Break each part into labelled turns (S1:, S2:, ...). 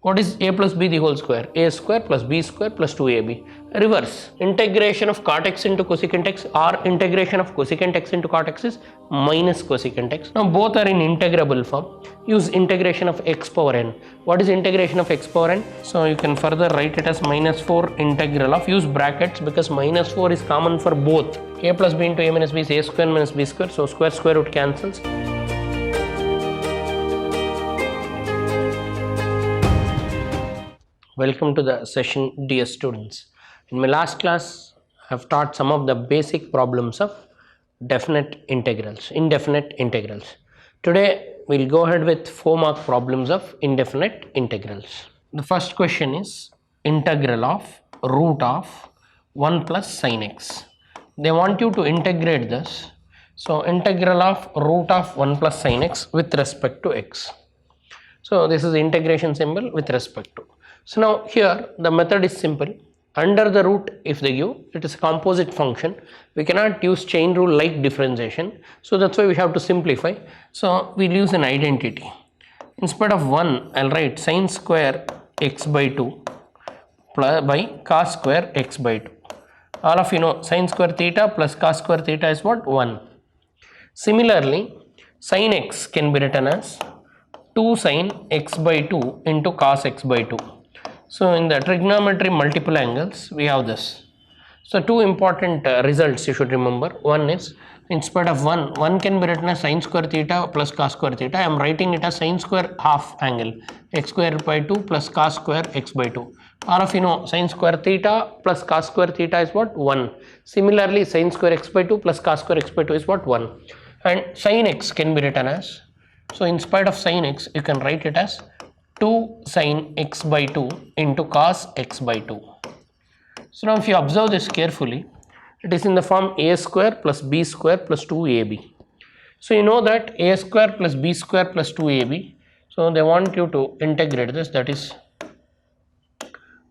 S1: What is a plus b the whole square? A square plus b square plus 2ab. Reverse. Integration of cot x into cosecant x or integration of cosecant x into cot x is minus cosecant x. Now both are in integrable form. Use integration of x power n. What is integration of x power n? So you can further write it as minus 4 integral of, use brackets because minus 4 is common for both. A plus b into a minus b is a square minus b square. So square root cancels. Welcome to the session, dear students. In my last class, I have taught some of the basic problems of definite integrals, indefinite integrals. Today, we'll go ahead with 4-mark problems of indefinite integrals. The first question is integral of root of 1 plus sin x. They want you to integrate this. So, integral of root of 1 plus sin x with respect to x. So, this is the integration symbol with respect to. So now here the method is simple. Under the root, if they give, it is a composite function. We cannot use chain rule like differentiation. So that's why we have to simplify. So we'll use an identity. Instead of 1, I'll write sin square x by 2 plus by cos square x by 2. All of you know sin square theta plus cos square theta is what? 1. Similarly, sin x can be written as 2 sin x by 2 into cos x by 2. So in the trigonometry multiple angles, we have this. So two important results you should remember. One is, instead of 1 can be written as sin square theta plus cos square theta. I am writing it as sin square half angle, x square by 2 plus cos square x by 2. All of you know sin square theta plus cos square theta is what? 1. Similarly, sin square x by 2 plus cos square x by 2 is what? 1. And sin x can be written as, so in spite of sin x, you can write it as 2 sin x by 2 into cos x by 2. So now if you observe this carefully, it is in the form a square plus b square plus 2ab. So you know that a square plus b square plus 2ab. So they want you to integrate this, that is,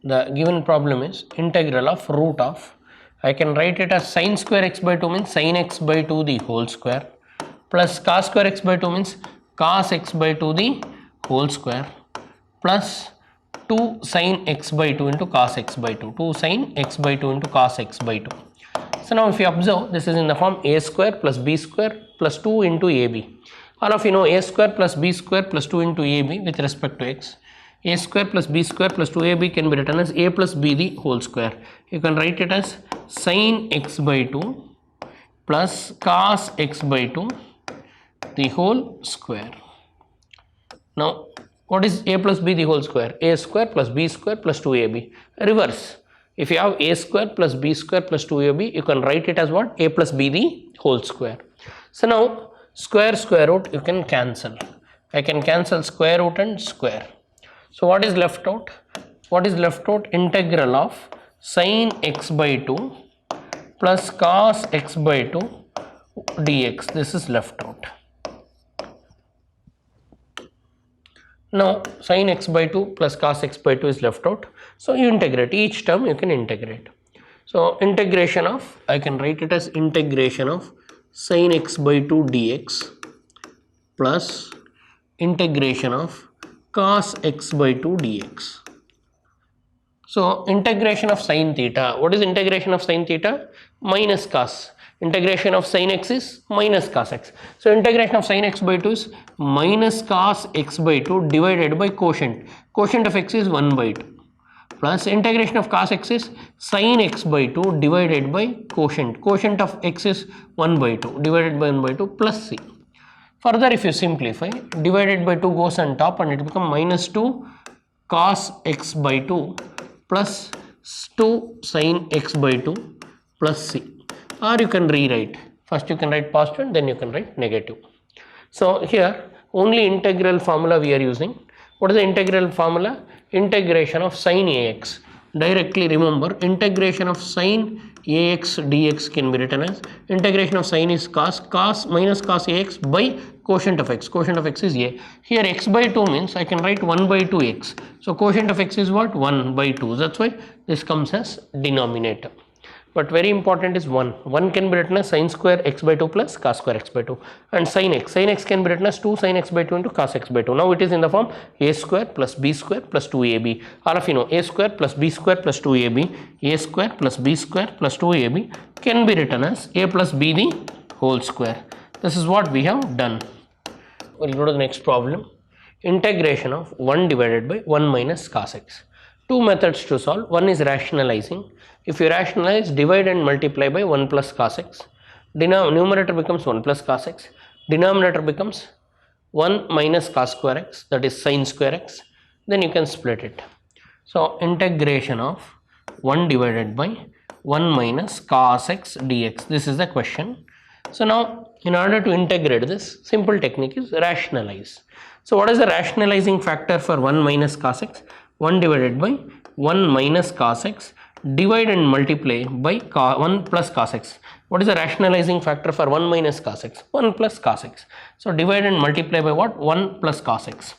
S1: the given problem is integral of root of, I can write it as sin square x by 2 means sin x by 2 the whole square, plus cos square x by 2 means cos x by 2 the whole square, plus 2 sin x by 2 into cos x by 2, 2 sin x by 2 into cos x by 2. So now if you observe, this is in the form a square plus b square plus 2 into ab. All of you know a square plus b square plus 2 into ab with respect to x. A square plus b square plus 2ab can be written as a plus b the whole square. You can write it as sin x by 2 plus cos x by 2 the whole square. Now what is a plus b the whole square? A square plus b square plus 2ab. Reverse. If you have a square plus b square plus 2ab, you can write it as what? A plus b the whole square. So now square root you can cancel. I can cancel square root and square. So what is left out? What is left out? Integral of sin x by 2 plus cos x by 2 dx. This is left out. Now sin x by 2 plus cos x by 2 is left out. So you integrate each term, you can integrate. So integration of, I can write it as integration of sin x by 2 dx plus integration of cos x by 2 dx. So integration of sin theta. What is integration of sin theta? Minus cos. Integration of sin x is minus cos x. So integration of sin x by 2 is minus cos x by 2 divided by quotient. Quotient of x is 1 by 2. Plus integration of cos x is sin x by 2 divided by quotient. Quotient of x is 1 by 2 divided by 1 by 2 plus c. Further, if you simplify, divided by 2 goes on top and it becomes minus 2 cos x by 2 plus 2 sin x by 2 plus c. Or you can rewrite. First you can write positive and then you can write negative. So here only integral formula we are using. What is the integral formula? Integration of sin ax. Directly remember, integration of sin ax dx can be written as integration of sin is cos minus cos ax by quotient of x. Quotient of x is a. Here x by 2 means I can write 1 by 2x. So quotient of x is what? 1 by 2. That's why this comes as denominator. but very important is 1. 1 can be written as sin square x by 2 plus cos square x by 2, and sin x can be written as 2 sin x by 2 into cos x by 2. Now it is in the form a square plus b square plus 2ab. All of you know a square plus b square plus 2ab, a square plus b square plus 2ab can be written as a plus b the whole square. This is what we have done. We'll go to the next problem. Integration of 1 divided by 1 minus cos x. Two methods to solve. One is rationalizing. If you rationalize, divide and multiply by 1 plus cos x. Numerator becomes 1 plus cos x. Denominator becomes 1 minus cos square x, that is sin square x. Then you can split it. So integration of 1 divided by 1 minus cos x dx. This is the question. So now in order to integrate this, simple technique is rationalize. So what is the rationalizing factor for 1 minus cos x? 1 divided by 1 minus cos x, divide and multiply by 1 plus cos x. What is the rationalizing factor for 1 minus cos x? 1 plus cos x. So divide and multiply by what? 1 plus cos x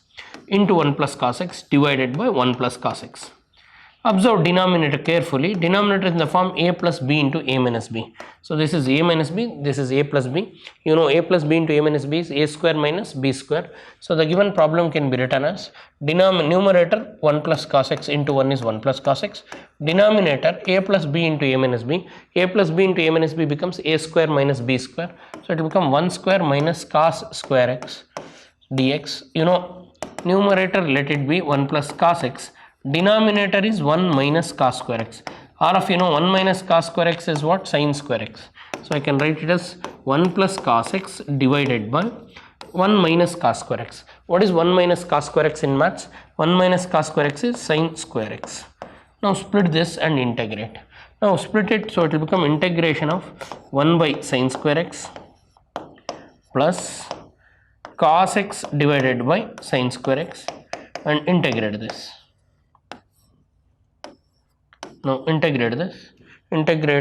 S1: into 1 plus cos x divided by 1 plus cos x. Observe denominator carefully. Denominator is in the form a plus b into a minus b. So this is a minus b, this is a plus b. You know a plus b into a minus b is a square minus b square. So the given problem can be written as numerator 1 plus cos x into 1 is 1 plus cos x. Denominator a plus b into a minus b. A plus b into a minus b becomes a square minus b square. So it will become 1 square minus cos square x dx. You know numerator let it be 1 plus cos x. Denominator is 1 minus cos square x. All of you know 1 minus cos square x is what? Sin square x. So I can write it as 1 plus cos x divided by 1 minus cos square x. What is 1 minus cos square x in maths? 1 minus cos square x is sin square x. Now split this and integrate. Now split it, so it will become integration of 1 by sin square x plus cos x divided by sin square x, and integrate this. Now integrate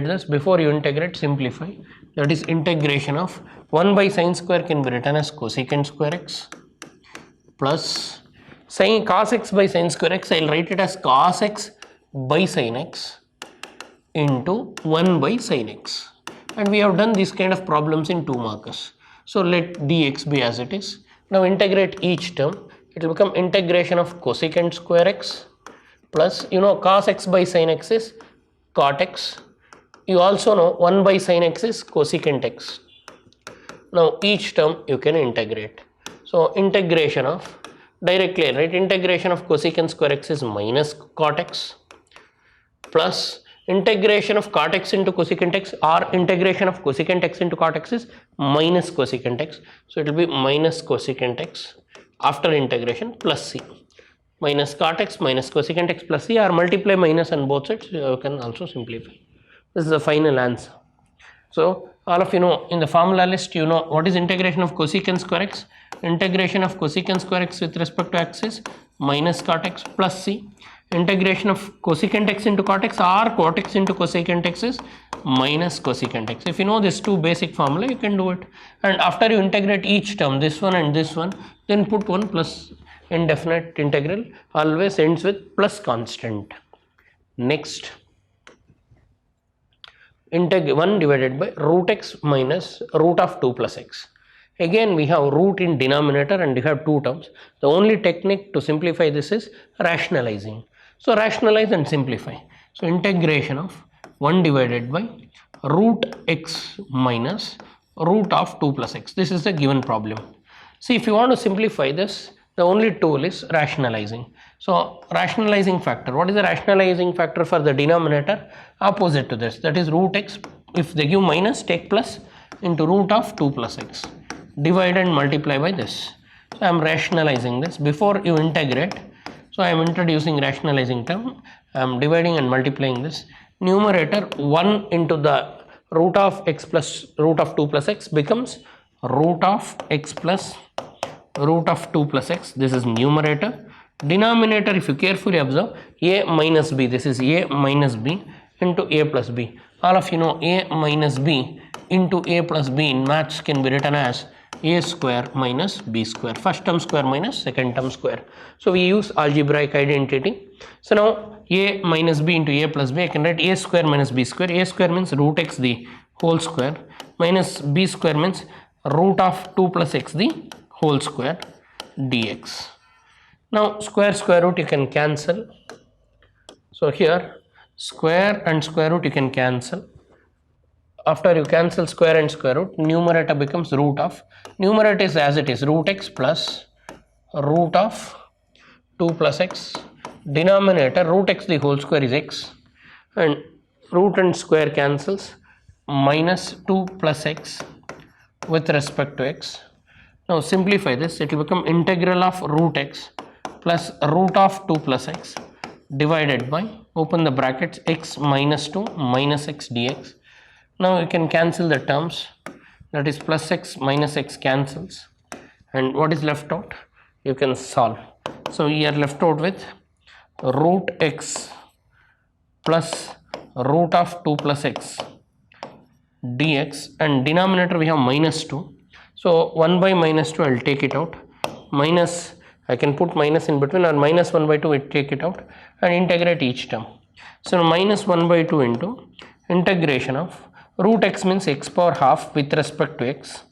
S1: this. Before you integrate, simplify. That is integration of 1 by sin square can be written as cosecant square x plus sin cos x by sin square x. I will write it as cos x by sin x into 1 by sin x. And we have done this kind of problems in 2 markers. So let dx be as it is. Now integrate each term. It will become integration of cosecant square x plus, you know, cos x by sin x is cot x. You also know 1 by sin x is cosecant x. Now each term you can integrate. So integration of, directly write integration of cosecant square x is minus cot x plus integration of cot x into cosecant x, or integration of cosecant x into cot x is minus cosecant x. So it will be minus cosecant x after integration plus c. Minus cot x minus cosecant x plus c, or multiply minus on both sides. You can also simplify. This is the final answer. So all of you know in the formula list, you know what is integration of cosecant square x. Integration of cosecant square x with respect to x is minus cot x plus c. Integration of cosecant x into cot x or cot x into cosecant x is minus cosecant x. If you know this two basic formula, you can do it. And after you integrate each term, this one and this one, then put 1 plus. Indefinite integral always ends with plus constant. Next, 1 divided by root x minus root of 2 plus x. Again we have root in denominator and we have 2 terms. The only technique to simplify this is rationalizing. So rationalize and simplify. So integration of 1 divided by root x minus root of 2 plus x. This is the given problem. See, if you want to simplify this, the only tool is rationalizing. So rationalizing factor, what is the rationalizing factor for the denominator? Opposite to this, that is root x. If they give minus, take plus into root of 2 plus x. Divide and multiply by this. So I am rationalizing this. Before you integrate, so I am introducing rationalizing term. I am dividing and multiplying this. Numerator 1 into the root of x plus root of 2 plus x becomes root of x plus root of 2 plus x. This is numerator. Denominator, if you carefully observe, a minus b. This is a minus b into a plus b. All of you know a minus b into a plus b in maths can be written as a square minus b square. First term square minus second term square. So we use algebraic identity. So now a minus b into a plus b, I can write a square minus b square. A square means root x the whole square minus b square means root of 2 plus x the whole square dx. Now square root you can cancel. So here square and square root you can cancel. After you cancel square and square root, numerator becomes root of, numerator is as it is, root x plus root of 2 plus x, denominator root x the whole square is x, and root and square cancels, minus 2 plus x with respect to x. Now simplify this, it will become integral of root x plus root of 2 plus x divided by, open the brackets, x minus 2 minus x dx. Now you can cancel the terms, that is plus x minus x cancels, and what is left out you can solve. So you are left out with root x plus root of 2 plus x dx, and denominator we have minus 2. So 1 by minus 2 I will take it out, minus, I can put minus in between, or minus 1 by 2 I take it out and integrate each term. So minus 1 by 2 into integration of root x means x power half with respect to x.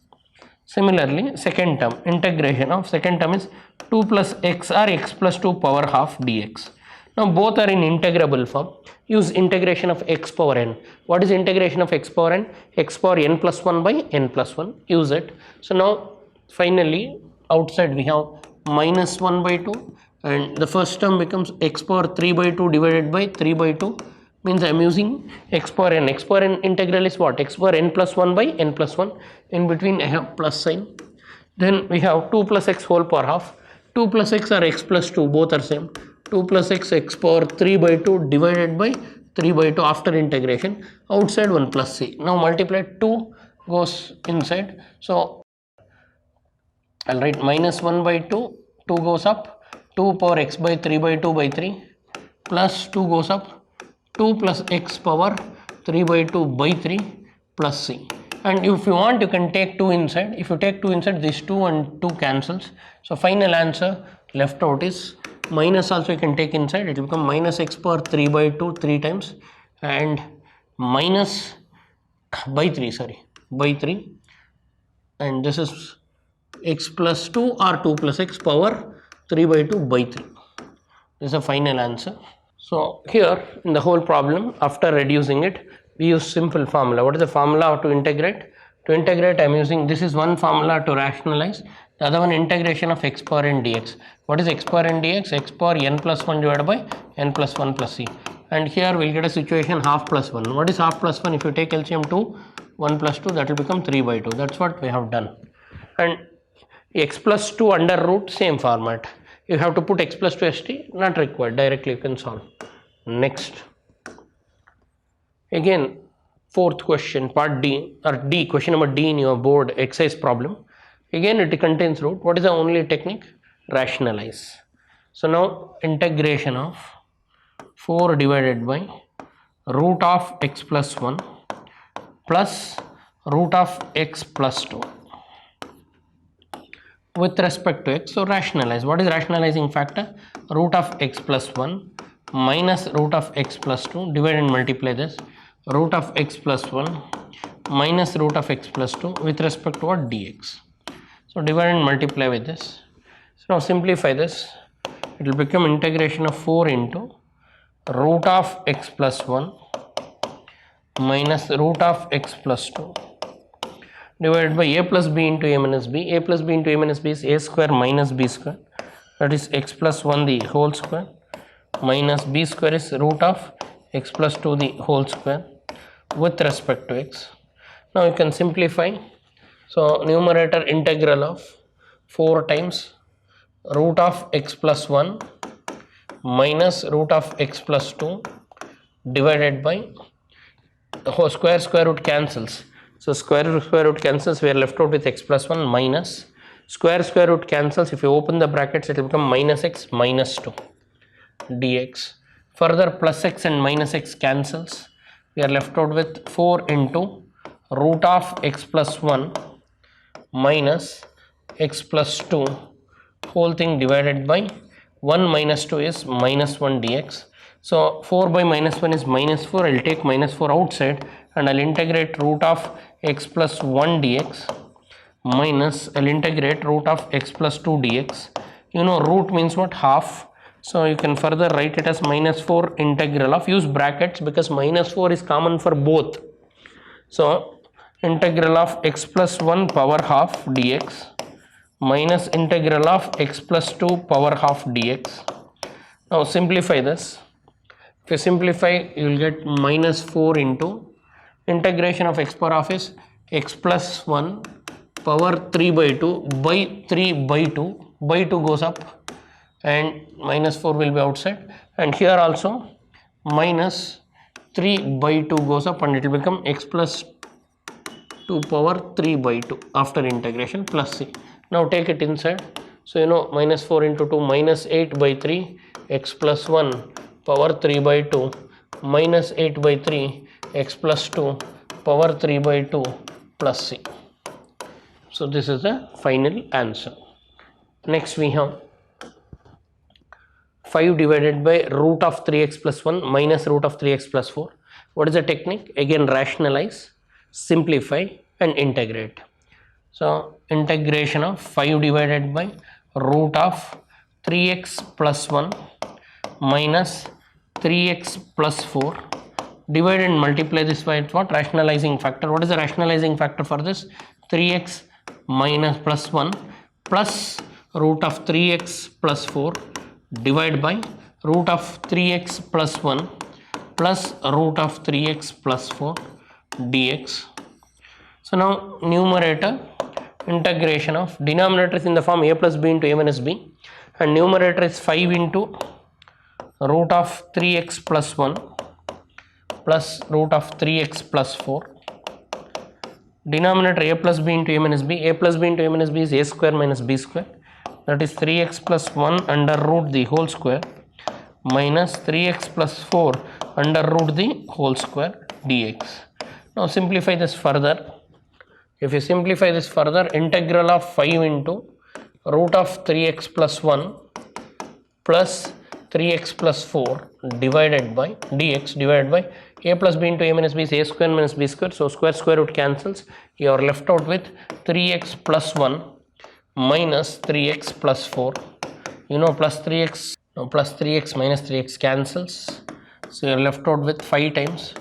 S1: Similarly second term, integration of second term is 2 plus x or x plus 2 power half dx. Now both are in integrable form. Use integration of x power n. What is integration of x power n? X power n plus 1 by n plus 1. Use it. So now finally outside we have minus 1 by 2, and the first term becomes x power 3 by 2 divided by 3 by 2. Means I am using x power n. X power n integral is what? X power n plus 1 by n plus 1. In between I have plus sign. Then we have 2 plus x whole power half. 2 plus x or x plus 2, both are same. 2 plus x, x power 3 by 2 divided by 3 by 2 after integration. Outside 1 plus c. Now multiply, 2 goes inside. So I will write minus 1 by 2. 2 goes up. 2 power x by 3 by 2 by 3. Plus 2 goes up. 2 plus x power 3 by 2 by 3 plus c. And if you want you can take 2 inside. If you take 2 inside, this 2 and 2 cancels. So final answer left out is minus, also you can take inside, it will become minus x power 3 by 2 3 times and minus by 3, sorry, by 3, and this is x plus 2 or 2 plus x power 3 by 2 by 3. This is a final answer. So here in the whole problem, after reducing it, we use simple formula. What is the formula to integrate? To integrate I am using, this is one formula to rationalize, the other one integration of x power n dx. What is x power n dx? X power n plus 1 divided by n plus 1 plus c. And here we will get a situation half plus 1. What is half plus 1? If you take LCM 2, 1 plus 2, that will become 3 by 2. That's what we have done. And x plus 2 under root, same format. You have to put x plus 2 st, not required, directly you can solve. Next, again fourth question, part D, or D, question number D in your board exercise problem. Again it contains root. What is the only technique? Rationalize. So now integration of 4 divided by root of x plus 1 plus root of x plus 2 with respect to x. So rationalize. What is rationalizing factor? Root of x plus 1 minus root of x plus 2, divide and multiply this, root of x plus 1 minus root of x plus 2 with respect to what? Dx. So divide and multiply with this. So now simplify this, it will become integration of 4 into root of x plus 1 minus root of x plus 2 divided by a plus b into a minus b. A plus b into a minus b is a square minus b square, that is x plus 1 the whole square minus b square is root of x plus 2 the whole square with respect to x. Now you can simplify. So numerator integral of 4 times root of x plus 1 minus root of x plus 2 divided by the whole square root cancels. So square root cancels, we are left out with x plus 1 minus square root cancels. If you open the brackets, it will become minus x minus 2 dx. Further plus x and minus x cancels. We are left out with 4 into root of x plus 1 minus x plus 2 whole thing divided by 1 minus 2 is minus 1 dx. So 4 by minus 1 is minus 4. I'll take minus 4 outside and I'll integrate root of x plus 1 dx minus I'll integrate root of x plus 2 dx. You know root means what? Half. So you can further write it as minus 4 integral of, use brackets because minus 4 is common for both. So integral of x plus 1 power half dx minus integral of x plus 2 power half dx. Now simplify this. If you simplify, you will get minus 4 into integration of x power half is x plus 1 power 3 by 2 by 3 by 2 goes up and minus 4 will be outside, and here also minus 3 by 2 goes up and it will become x plus 2 power 3 by 2 after integration plus c. Now take it inside. So you know minus 4 into 2 minus 8 by 3 x plus 1 power 3 by 2 minus 8 by 3 x plus 2 power 3 by 2 plus c. So this is the final answer. Next we have 5 divided by root of 3x plus 1 minus root of 3x plus 4. What is the technique? Again rationalize, simplify and integrate. So integration of 5 divided by root of 3x plus 1 minus 3x plus 4, divide and multiply this by what? Rationalizing factor. What is the rationalizing factor for this? 3x minus plus 1 plus root of 3x plus 4 divide by root of 3x plus 1 plus root of 3x plus 4 dx. So now numerator integration of, denominator is in the form a plus b into a minus b, and numerator is 5 into root of 3x plus 1 plus root of 3x plus 4. Denominator a plus b into a minus b. A plus b into a minus b is a square minus b square, that is 3x plus 1 under root the whole square minus 3x plus 4 under root the whole square dx. Now simplify this further. If you simplify this further, integral of 5 into root of 3x plus 1 plus 3x plus 4 divided by dx divided by a plus b into a minus b is a square minus b square, so square root cancels. You are left out with 3x plus 1 minus 3x plus 4. You know plus 3x, no, plus 3x minus 3x cancels, so you are left out with 5 times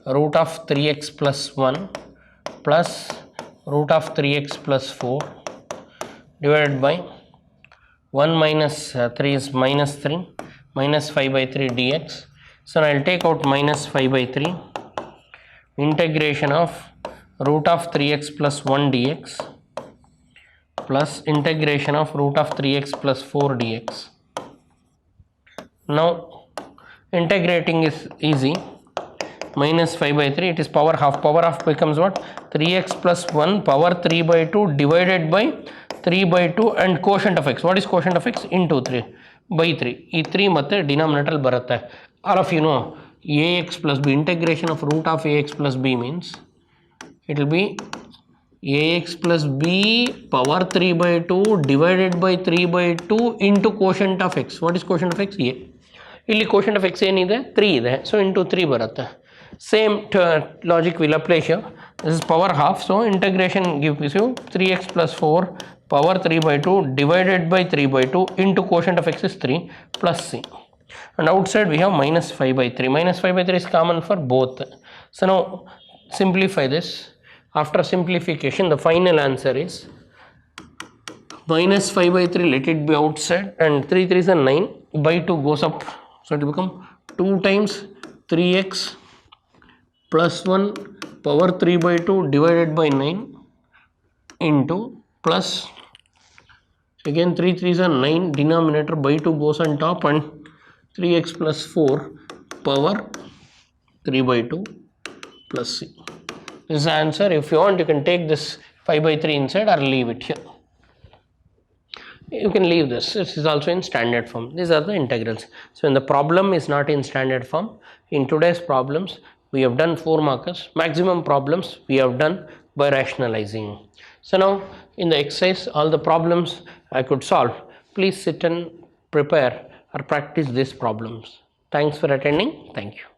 S1: root of 3x plus 1 plus root of 3x plus 4 divided by 1 minus 3 is minus 3 minus 5 by 3 dx. So I will take out minus 5 by 3, integration of root of 3x plus 1 dx plus integration of root of 3x plus 4 dx. Now integrating is easy. Minus 5 by 3, it is power half. Power half becomes what? 3x plus 1 power 3 by 2 divided by 3 by 2 and quotient of x. What is quotient of x? Into 3 by 3. ಈ 3 ಮತ್ತೆ denominator ಬರುತ್ತೆ. All of you know ax plus b, integration of root of ax plus b means it will be ax plus b power 3 by 2 divided by 3 by 2 into quotient of x. What is quotient of x? A. ಇಲ್ಲಿ quotient of x ಏನಿದೆ? 3 ಇದೆ. So into 3 ಬರುತ್ತೆ. Same logic will apply here. This is power half, so integration gives you 3x plus 4 power 3 by 2 divided by 3 by 2 into quotient of x is 3 plus c, and outside we have minus 5 by 3. Minus 5 by 3 is common for both. So now simplify this. After simplification, the final answer is minus 5 by 3, let it be outside, and 3 3 is a 9, by 2 goes up, so it will become 2 times 3x plus 1 power 3 by 2 divided by 9 into plus, again 3 3 is a 9, denominator by 2 goes on top, and 3x plus 4 power 3 by 2 plus c. This is the answer. If you want, you can take this 5 by 3 inside or leave it here. You can leave this. This is also in standard form. These are the integrals. So when the problem is not in standard form, in today's problems we have done 4 markers. Maximum problems we have done by rationalizing. So now in the exercise, all the problems I could solve. Please sit and prepare or practice these problems. Thanks for attending. Thank you.